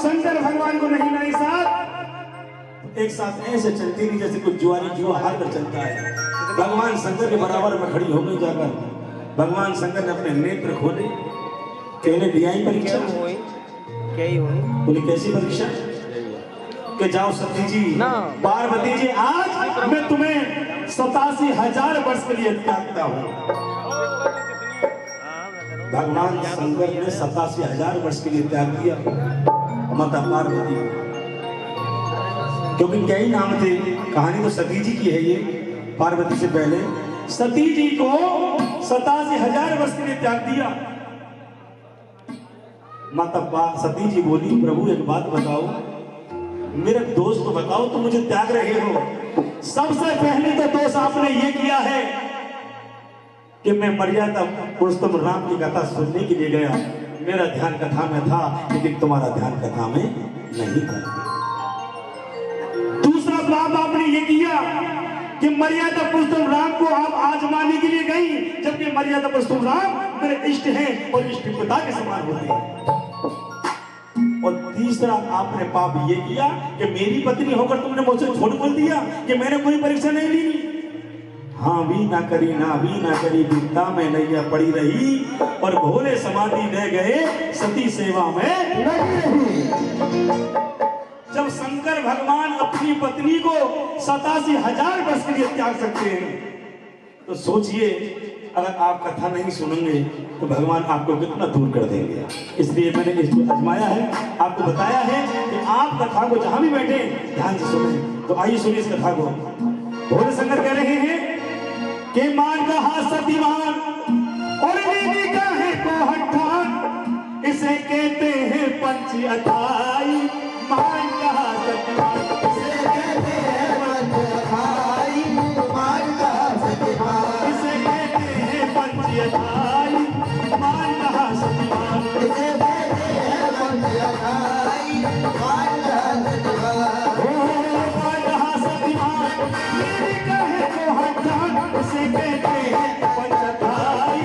शंकर भगवान को नहीं लाई साथ, एक साथ ऐसे चलती नहीं जैसे कुछ जुआरी जुआ हार कर चलता है। भगवान शंकर के बराबर में खड़ी हो गई जाकर। भगवान शंकर ने अपने नेत्र खोले, कहने दिया ही परीक्षा क्या ही हुई? बोले कैसी परीक्षा? कि जाओ सती जी, पार्वती जी, आज मैं तुम्हें 87,000 वर्ष के लिए त्यागता हूँ। भगवान शंकर ने 87,000 वर्ष के लिए त्याग दिया माता पार्वती, क्योंकि कई नाम थे। कहानी तो सती जी की है, ये पार्वती से पहले सती जी को 87,000 वर्ष के लिए त्याग दिया। माता सती जी बोली, प्रभु एक बात बताओ, मेरे दोष तो बताओ, तुम मुझे त्याग रहे हो। सबसे पहले तो दोष आपने ये किया है कि मैं मर्यादा पुरुषोत्तम राम की कथा सुनने के लिए गया, मेरा ध्यान कथा में था, लेकिन तुम्हारा ध्यान कथा में नहीं था। दूसरा पाप आपने ये किया कि मर्यादा पुरुषोत्तम राम को आप आजमाने के लिए गई, जबकि मर्यादा पुरुषोत्तम राम मेरे इष्ट हैं और इष्ट पिता के समान होते हैं। और तीसरा आपने पाप ये किया कि मेरी पत्नी होकर तुमने मुझसे झूठ बोल दिया कि मैंने कोई परीक्षा नहीं ली। हाँ भी ना करी, ना भी ना करी, बिरता में नैया पड़ी रही और भोले समाधि ले गए, सती सेवा में लगी रही। जब शंकर भगवान अपनी पत्नी को 87,000 वर्ष के लिए त्याग सकते हैं, तो सोचिए अगर आप कथा नहीं सुनेंगे तो भगवान आपको कितना दूर कर देंगे। इसलिए मैंने इसको आजमाया है, आपको बताया है कि आप कथा को जहां भी बैठे ध्यान से सुने। तो आइए सुनिए इस कथा को। भोले शंकर कह रहे हैं कि मान कहा सतीमान और दीदी का है को हठान, इसे कहते हैं पंच अथाई। मान कहा सतीमान, इसे कहते हैं पंच अथाई। मान कहा सतीमान, इसे कहते हैं पंच अथाई। मान कहा सतीमान, इसे कहते हैं पंच अथाई। मान कहा सतीमान, मान कहा सतीमान, दीदी का है को हठान, इसे कहते हैं पंचअथाई।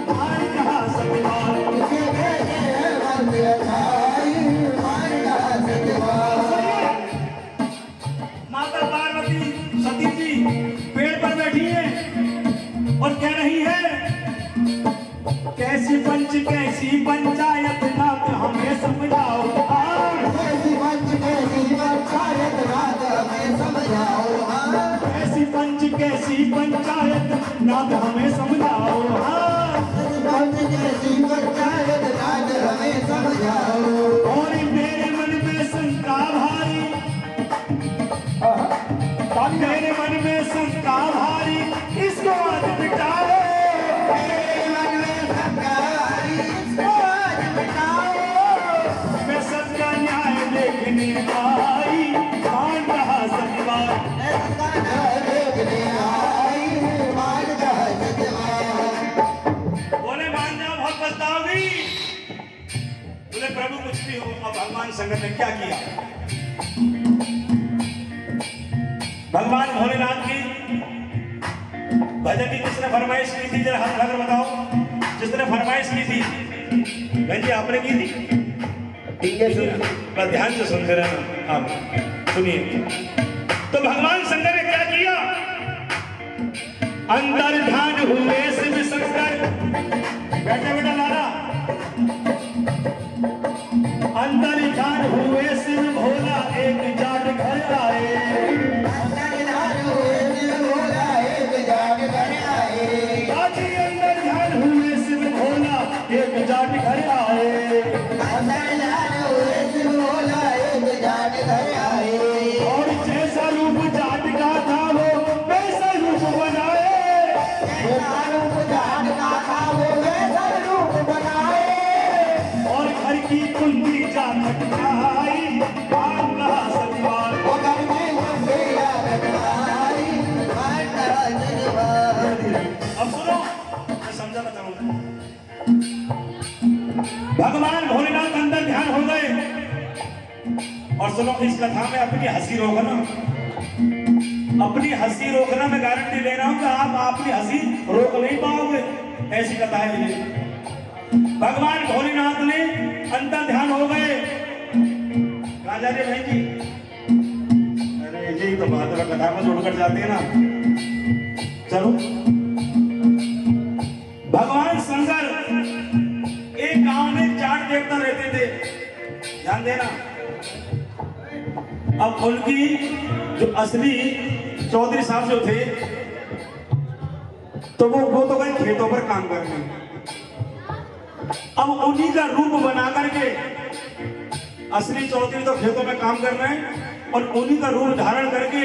मान कहा सतीमान, इसे कहते हैं पंचअथाई। मान कहा सतीमान। माता पार्वती सती जी पेड़ पर बैठी है और कह रही है कैसी पंचायत नाथ हमें समझाओ। कैसी पंचायत नाथ हमें समझाओ। कैसी पंचायत नाथ हमें समझाओ। कैसी पंचायत नाथ हमें समझाओ। और मेरे मन में शंका भारी, मेरे मन में शंका भारी, इसको आज मिटाओ। मेरे मन में शंका भारी, इसको आज मिटाओ। मैं सबका न्याय देखने आई। मान कहा सतीमान, बोले मान जाओ बहुत पछताओगी। बोले प्रभु कुछ भी हो। अब भगवान शंकर ने क्या किया? भगवान भोलेनाथ की भजन की किसने फरमाइश की थी? जरा हाथ उठाकर बताओ। जिसने फरमाइश की थी बहन जी, आपने की थी? ठीक है, ध्यान से सुनते रहना। आप सुनिए। तो भगवान शंकर ने क्या किया? अंदर ध्यान हुए शिव शंकर, बैठे बेटा लाला। अंदर ध्यान हुए शिव भोला, एक जाट घर आए। अंदर ध्यान हुए शिव भोला, एक जाट घर आए। अंदर ध्यान हुए शिव भोला, एक जाट घर आए। अंदर ध्यान हुए शिव भोला, एक जाट घर आए। और जैसा रूप जाट का था वो वैसा रूप बनाए। जैसा रूप जाट का था वो वैसा रूप बनाए। और घर की कुंडी जा खटकाई। मान कहा सतीमान, वो घर में कुंडी जा खटकाई। मान कहा सतीमान। अब सुनो, मैं समझाना चाहूंगा। भगवान भोलेनाथ अंदर ध्यान हो गए। और सुनो, इस कथा में अपनी हंसी रोकना, अपनी हंसी रोकना मैं गारंटी ले रहा हूं कि आप अपनी हंसी रोक नहीं पाओगे। ऐसी कथा है ये। भगवान भोलेनाथ ने अंतर ध्यान हो गए कहाँ जा रहे भाई जी? अरे यही तो बात है, कथा में जोड़कर जाते हैं ना। चलो, भगवान शंकर एक गांव में जाट देवता रहते थे, ध्यान देना। अब उनकी जो असली चौधरी साहब जो थे, तो वो तो गए खेतों पर काम करने। अब उन्हीं का रूप बना करके असली चौधरी तो खेतों में काम कर रहे हैं, और उन्हीं का रूप धारण करके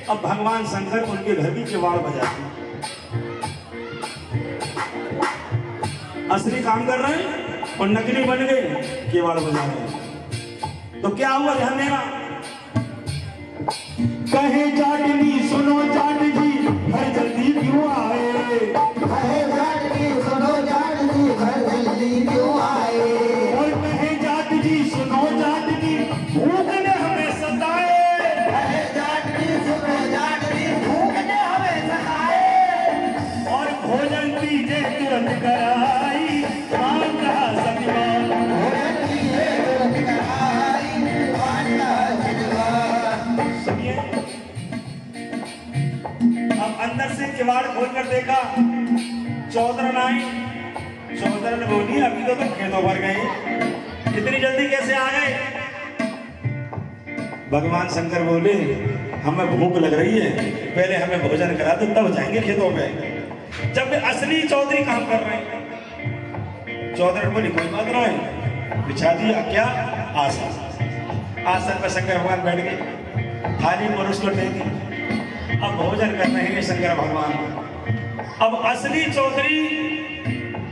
अब भगवान शंकर उनके घर की किवाड़ बजाते हैं। असली काम कर रहे हैं और नकली बन गए किवाड़ बजा रहे हैं। तो क्या हुआ, ध्यान देना। कहे जाटनी सुनो जाट जी, घर जल्दी क्यों आए? कहे जाटनी सुनो जाट जी, घर जल्दी क्यों आए? और कहे जाट जी सुनो जाट जी, भूख ने हमें सताए। कहे जाटनी सुनो जाट जी, भूख ने हमें सताए। और भोजन दीजिए तुरंत कराई, मान कहा सतवान। भोजन दीजिए तुरंत कराई, मान कहा सतवान। सुनिए, अब अंदर से किवाड़ खोलकर देखा, चौधरन आई। चौधरन बोली, अभी तो तुम खेतों पर गए, इतनी जल्दी कैसे आ गए? भगवान शंकर बोले, हमें भूख लग रही है, पहले हमें भोजन करा दो, तब जाएंगे खेतों पे। जब असली चौधरी काम कर रहे हैं। चौधरी बोली, कोई बात ना है, बिछा दिया क्या आसन। आसन पर शंकर भगवान बैठ गए, थाली परोस को दे दी। अब भोजन कर रहे हैं शंकर भगवान। अब असली चौधरी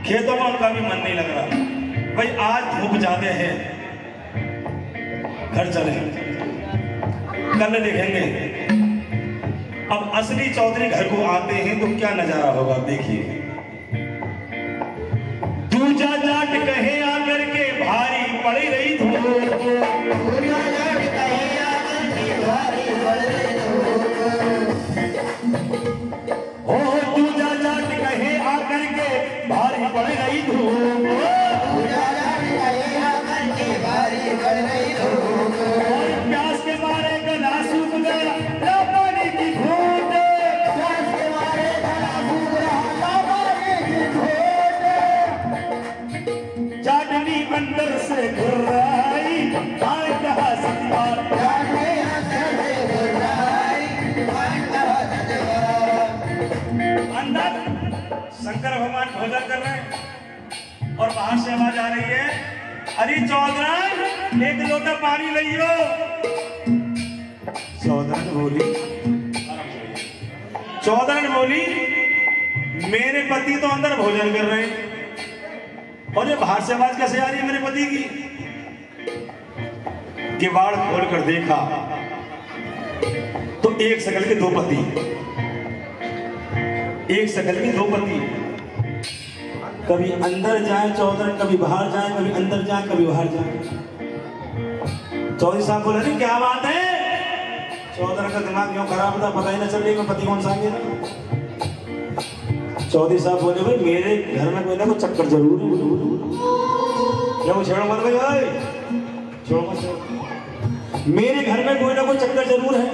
खेतों में उनका भी मन नहीं लग रहा, भाई आज धूप ज्यादा है, घर चले, कल देखेंगे। अब असली चौधरी घर को आते हैं तो क्या नजारा होगा, देखिए। दूजा जाट कहे आकर के भारी पड़ रही धूप। दूजा जाट कहे आकर के भारी पड़ रही धूप। ओ दूजा जाट कहे आकर के भारी पड़ रही धूप। दूजा जाट कहे आकर के भारी पड़ रही धूप। और प्यास के मारे गला सूख गया, ला पानी की घूंट। प्यास के मारे गला सूख रहा, ला पानी की घूंट। जाटनी अंदर से घुर्राई, मान कहा सतवान। जाटनी अंदर से घुर्राई, मान कहा सतवान। अंदर शंकर भगवान भोजन कर रहे हैं और बाहर से आवाज आ रही है, अरे चौधरन एक लोटा पानी लियो। चौधरन बोली, मेरे पति तो अंदर भोजन कर रहे हैं और ये बाहर से आवाज कैसे आ रही है मेरे पति की? किवाड़ खोल कर देखा तो एक शकल के दो पति, एक शकल के दो पति। कभी अंदर जाए चौधरी, कभी बाहर जाए, कभी अंदर जाए, कभी बाहर जाए। चौधरी साहब बोले, नहीं क्या बात है? चौधरी का दिमाग क्यों खराब था, पता ही ना चल रही पति कौन सा है। चौधरी साहब बोले, भाई मेरे घर में कोई ना कोई चक्कर जरूर है। क्या छेड़ो मत भाई, छोड़ो मत, मेरे घर में कोई ना कोई चक्कर जरूर है,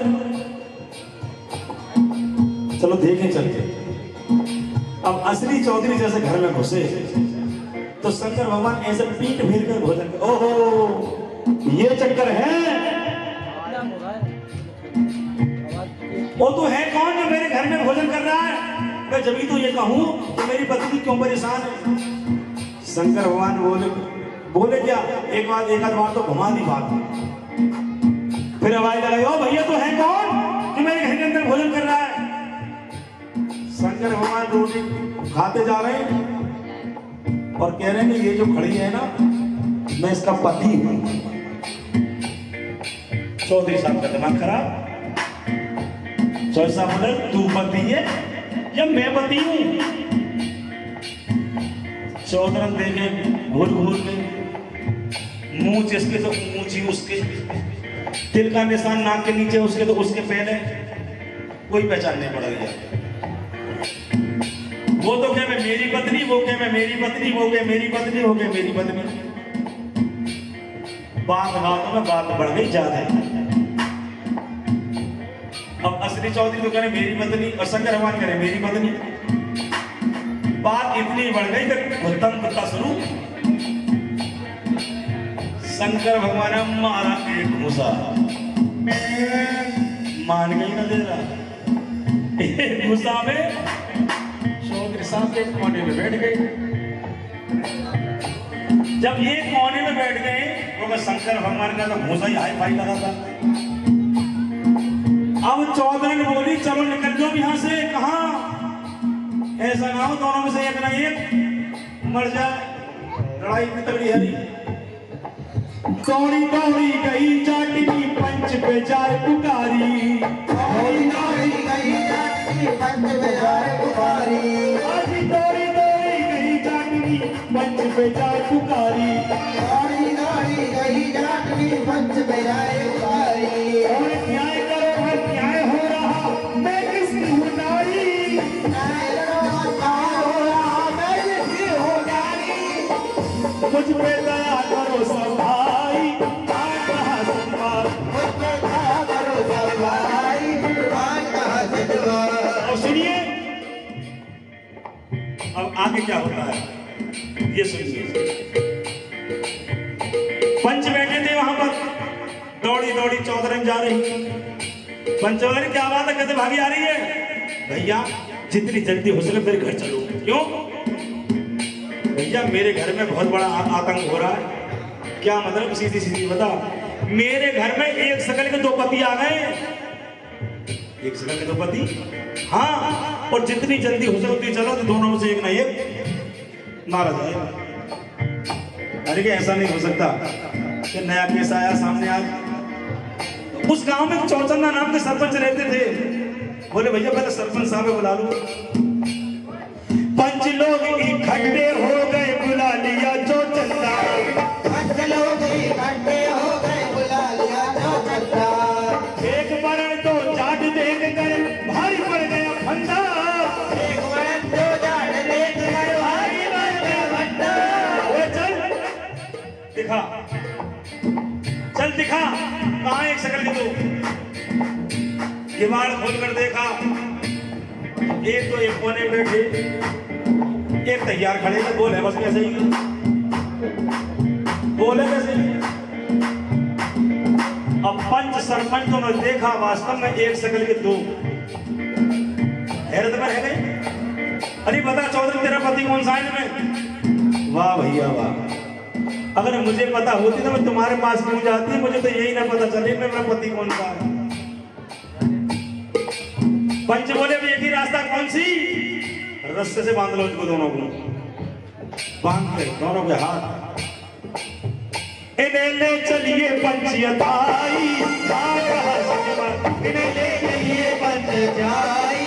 चलो देखें चलते। अब असली चौधरी जैसे घर में घुसे तो शंकर भगवान ऐसे पीठ फेर कर भोजन कर, ओहो ये चक्कर है। वो तो है कौन जो मेरे घर में भोजन कर रहा है? मैं जब ही तो ये कहूं कि मेरी पत्नी क्यों परेशान है। शंकर भगवान बोले क्या, एक आध बार तो घुमा दी बात, फिर आवाज लगाई, ओ भैया तो है कौन जो मेरे घर के अंदर भोजन कर रहा है? शंकर भगवान रोटी खाते जा रहे हैं और कह रहे हैं कि ये जो खड़ी है ना, मैं इसका पति हूं। चौधरी साहब का दिमाग खराब। चौधरी साहब बोले, तू पति है या मैं पति हूं? चौधरी देखे घूर घूर के, मुंह जिसके तो ऊंची उसके, तिल का निशान नाक के नीचे उसके तो उसके पहले, कोई पहचान नहीं पड़ रही है। वो तो क्या मैं मेरी पत्नी, वो क्या मैं मेरी पत्नी, वो क्या मेरी पत्नी, हो गया मेरी पत्नी। बात बातों में बात बढ़ गई ज्यादा। अब असली चौधरी तो कह रहे मेरी पत्नी और शंकर भगवान कह रहे मेरी पत्नी। बात इतनी बढ़ गई कि उत्तम कुत्ता शुरू। शंकर भगवान ने मारा एक घूसा, मान गई ना दे रहा। एक घूसा में चौधरी साहब के कोने में बैठ गए। जब ये कोने में बैठ गए तो शंकर भगवान का तो घूसा ही हाई फाई लगा था। अब चौधरी ने बोली चलो निकल जाओ यहाँ से। कहा ऐसा ना हो दोनों में से एक ना एक मर जाए। लड़ाई की तगड़ी हरी। दौड़ी दौड़ी गई जाटनी पंच पे जाए पुकारी। दौड़ी दौड़ी गई जाटनी पंच पे जाए पुकारी। दौड़ी दौड़ी गई जाटनी पंच पे जाए पुकारी। दौड़ी दौड़ी गई जाटनी पंच पे जाए पुकारी। और न्याय करो हर न्याय हो रहा मैं किसकी हूँ नारी। न्याय करो न्याय हो रहा मैं किसकी हूँ नारी। मुझ पे दया करो सब भाई आज कहा सतवार। मुझ पे दया करो सब भाई आज कहा सतवार। और सुनिए अब आगे क्या होता है ये सुनिए। पंच बैठे थे वहां पर। दौड़ी दौड़ी चौधरी जा रही। पंच चौधरी क्या बात है कैसे भागी आ रही है। भैया जितनी जल्दी हो सके मेरे घर चलो। क्यों भैया मेरे घर में बहुत बड़ा आतंक हो रहा है। क्या मतलब सीधी सीधी बता। मेरे घर में एक शकल के दो पति आ गए। एक शकल के दो पति हाँ। और जितनी जल्दी हो सके उतनी चलो तो दोनों में से एक ना एक मारा जाए। अरे क्या ऐसा नहीं हो सकता कि नया केस आया सामने आज। उस गांव में चौचन्ना नाम के सरपंच रहते थे। बोले भैया पहले सरपंच साहब को बुला लो। पंच लोग इकट्ठे हो गए बुला लिया चौचन्ना। पंच लोग इकट्ठे हो गए बुला लिया चौचन्ना। एक वरण तो जाट देख कर भारी पड़ गया फंदा। एक वरण तो जाट देख कर भारी पड़ गया फंदा। ओए चल दिखा चल दिखा कहाँ एक शकल के दो। किवाड़ खोलकर देखा एक तो एक कोने बैठे एक तैयार खड़े थे। बोले बस कैसे ही बोले कैसे ही। अब पंच सरपंचों ने देखा वास्तव में एक शकल के दो। हैरत में रह गए। अरे बता चौधरी तेरा पति कौन सा है इनमें। वाह भैया वाह। अगर मुझे पता होती तो मैं तुम्हारे पास क्यों जाती। मुझे तो यही ना पता चले मेरा पति कौन सा है। पंच बोले भी एक ही रास्ता कौन सी। रस्से से बांध लो इनको दोनों को। बांध के दोनों के हाथ इन्हें ले चलिए पंचियताई। इन्हें ले चलिए पंचाई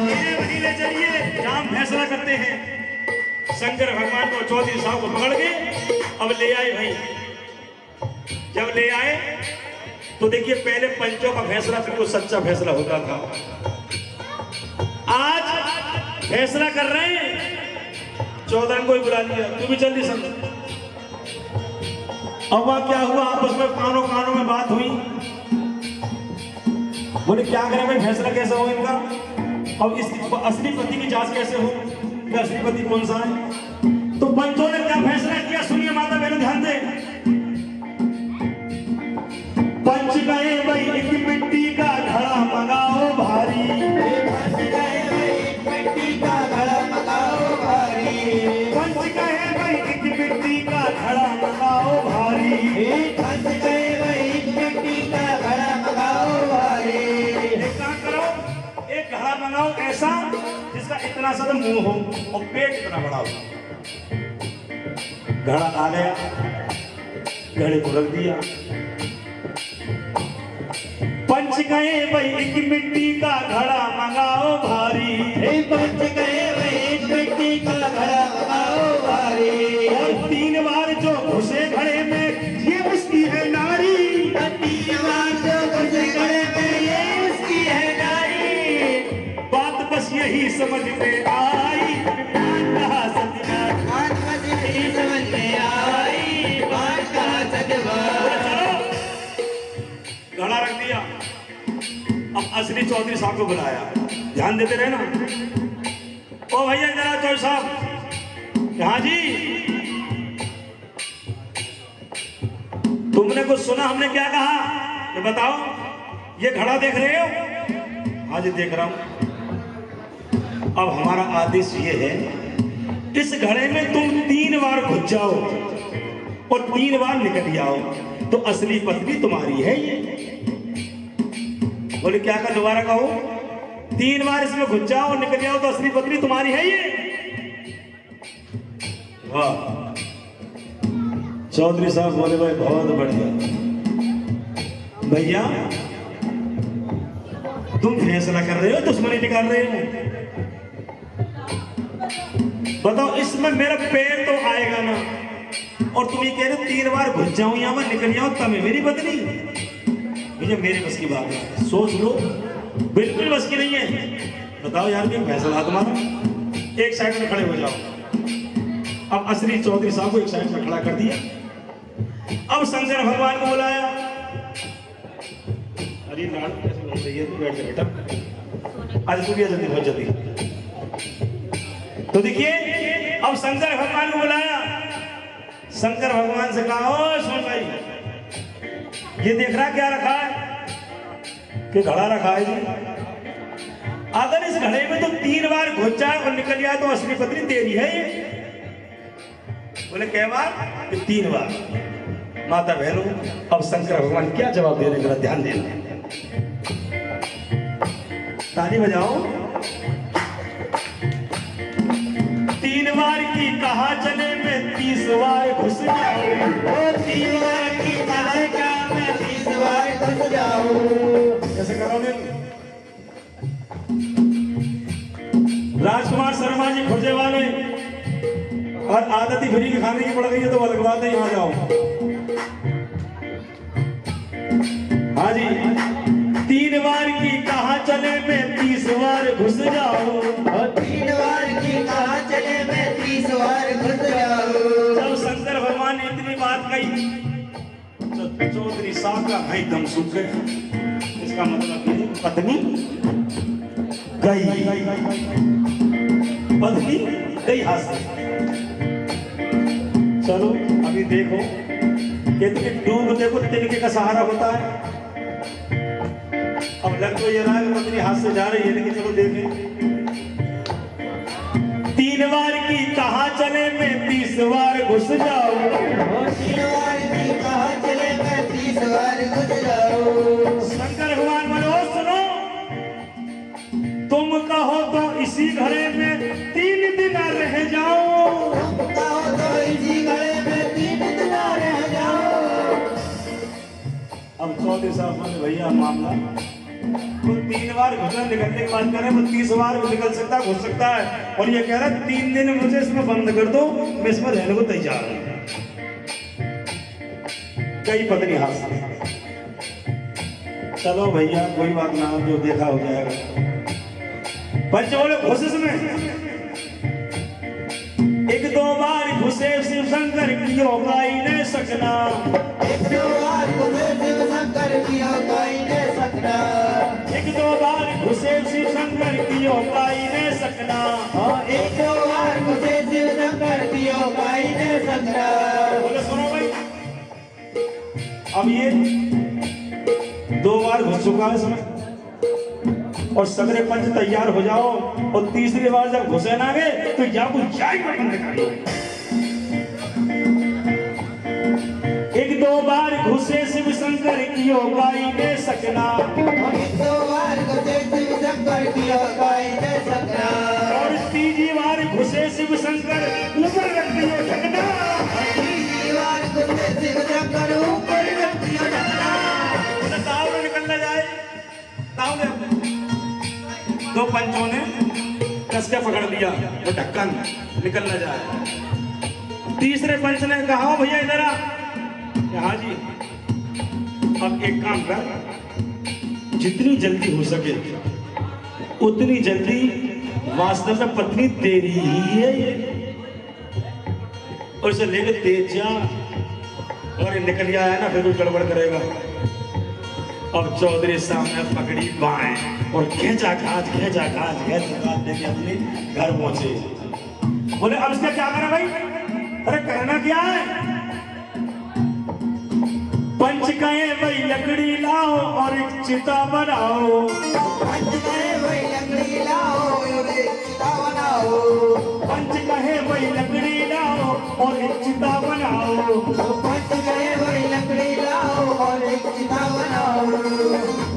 इन्हें वहीं ले चलिए जहां फैसला करते हैं। शंकर भगवान को चौधरी साहब को पकड़ के अब ले आए भाई। जब ले आए तो देखिए पहले पंचों का फैसला बिल्कुल सच्चा फैसला होता था। आज फैसला कर रहे हैं चौधरी को ही बुला लिया। तू भी जल्दी समझ। अब वहां क्या हुआ आपस में कानों कानों में बात हुई। बोले क्या करें भाई फैसला कैसे हो इनका। अब इस असली पति की जांच कैसे हो कि असली पति कौन सा है। तो पंचों ने क्या फैसला किया सुनिए माता बहनों ध्यान दे। पंच गए भाई एक मिट्टी का घड़ा मंगाओ भारी। पंच गए भाई मिट्टी का घड़ा मंगाओ भारी। पंच गए भाई एक मिट्टी का घड़ा मंगाओ भारी। पंच गए भाई मिट्टी का घड़ा मंगाओ भारी। एक काम करो एक घड़ा मंगाओ ऐसा जिसका इतना सा तो मुंह हो और पेट इतना बड़ा हो। घड़ा आ गया घड़े को रख दिया। पंच गए भाई एक मिट्टी का घड़ा मंगाओ भारी। पंच गए भाई मिट्टी का घड़ा मंगाओ भारी। और 3 बार जो घुसे घड़े में ये उसकी है नारी। 3 बार जो घुसे घड़े में ये उसकी है नारी। बात बस यही समझ में आई कहा सत्यनारायण। बात बस यही समझ में आई चौधरी साहब को बुलाया, ध्यान देते रहे ना। ओ भैया जरा चौधरी साहब, हाँ जी, तुमने कुछ सुना हमने क्या कहा, ये बताओ। ये घड़ा देख रहे हो? हाँ जी देख रहा हूं। अब हमारा आदेश ये है, इस घड़े में तुम 3 बार घुस जाओ और 3 बार निकल जाओ तो असली पत्नी तुम्हारी है ये। बोले क्या का, दोबारा कहो। 3 बार इसमें घुस जाओ और निकल जाओ तो असली पत्नी तुम्हारी है ये। वाह। चौधरी साहब बोले भाई बहुत बढ़िया। भैया तुम फैसला कर रहे हो, दुश्मनी निकाल रहे हो? बताओ, इसमें मेरा पैर तो आएगा ना, और तुम ये कह रहे हो 3 बार घुस जाऊं या मैं निकल जाऊं तब मेरी पत्नी? मुझे मेरे बस की बात है, सोच लो। बिल्कुल बस की नहीं है। बताओ यार, कि फैसला तुम्हारा। एक साइड में खड़े हो जाओ। अब असली चौधरी साहब को एक साइड में खड़ा कर दिया। अब शंकर भगवान को बुलाया। अरे लाल कैसे बोल रही है, तू बैठ जा बेटा, आज तू भी जल्दी, बहुत जल्दी। तो देखिए, अब शंकर भगवान को बुलाया। शंकर भगवान से कहा, ओ सुन भाई, ये देख रहा क्या रखा है? कि घड़ा रखा है जी। अगर इस घड़े में तो 3 बार घुस जाए और निकल जाए तो असली पत्नी तेरी है ये। बोले कै बार? कि 3 बार। माता बहनों, अब शंकर भगवान क्या जवाब दे रहे हैं, ध्यान देना। ताली बजाओ। 3 बार की कहा चले मैं 30 बार घुस जाऊं। 3 बार की कहा मैं 30 बार घुस जाऊं। कैसे करोगे? राजकुमार शर्मा जी खुर्जे वाले, और आदत ही फ्री की खाने की पड़ गई है तो अलग बात है, यहाँ जाओ। हाँ जी, 3 बार की कहा चले मैं 30 बार घुस जाऊं। 3 बार की कहा चले मैं 30 बार घुस जाऊं। जब शंकर भगवान ने इतनी बात कही तो चौधरी साहब का भाई दम सूख गया। इसका मतलब ये, पत्नी गई, पत्नी गई हाथ से। चलो अभी देखो, कहते डूब देखो तिनके का सहारा होता है। अब लग तो ये रहा है पत्नी हाथ से जा रही है, लेकिन चलो देखें। 3 बार की कहा चले मैं 30 बार घुस जाऊं। 3 बार की कहा चले मैं 30 बार घुस जाऊं। शंकर भगवान बोलो, सुनो, तुम कहो तो इसी घड़े में 3 दिन रह जाओ। तुम कहो तो इसी घड़े में 3 दिन रह जाओ। अब चौधरी साहब बोले भैया मामला तो 3 बार घुसना निकलने की बात कर रहे हैं, वो 30 बार निकल सकता है, घुस सकता है, और ये कह रहा है 3 दिन मुझे इसमें बंद कर दो, मैं इसमें रहने को तैयार हूं। कई पत्नी हाथ से। चलो भैया कोई बात ना, जो देखा हो जाएगा। बच्चे बोले घुस इसमें। 1-2 बार घुसे शिव शंकर की होगा ही नहीं सकना। 1-2 बार घुसे शिव शंकर की होगा ही नहीं सकना। 1-2 बार घुसे शिव शंकर की होगा ही नहीं सकना। 1-2 बार घुसे शिव शंकर की होगा ही नहीं सकना। बोले सुनो भाई, अब ये 2 बार घुस चुका है इसमें, और सगरे पंच तैयार हो जाओ, और तीसरी बार जब घुसे ना गए तो या कुछ जाई बंद करो। 1-2 बार घुसे शिव शंकर की होगा ही नहीं सकना। 1-2 बार घुसे शिव शंकर की होगा ही नहीं सकना। और तीसरी बार घुसे शिव शंकर ऊपर रख दियो ढकना। तीसरी बार घुसे शिव शंकर ऊपर रख दियो ढकना। ताव निकल ना जाए, ताव ने 2 पंचों ने कस के पकड़ लिया, वो ढक्कन निकल ना जाए। तीसरे पंच ने कहा भैया इधर आ। हाँ जी, अब एक काम कर, जितनी जल्दी हो सके उतनी जल्दी, वास्तव में पत्नी तेरी ही है ये, और इसे लेकर तेज जा, और ये निकल आया ना फिर कोई गड़बड़ करेगा। अब चौधरी साहब ने पकड़ी बाएं और खींचा खाच लेके अपने घर पहुंचे। बोले अब इसका क्या करना भाई? अरे कहना क्या है? पंच कहे भाई लकड़ी लाओ और एक चिता बनाओ। पंच कहे भाई लकड़ी लाओ और एक चिता बनाओ। पंच कहे भाई लकड़ी लाओ और एक चिता बनाओ। पंच कहे भाई लकड़ी लाओ और एक चिता बनाओ।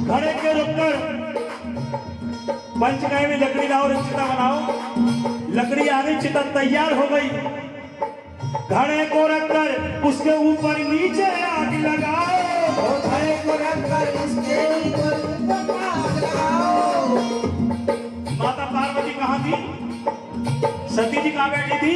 घड़े के रुककर पंच कहे भाई लकड़ी लाओ और एक चिता बनाओ। लकड़ी आ गई, चिता तैयार हो गई। घड़े को रखकर उसके ऊपर नीचे आग लगाओ। घड़े को रखकर उसके ऊपर आग लगाओ। माता पार्वती कहाँ थी? सती जी कहाँ बैठी थी?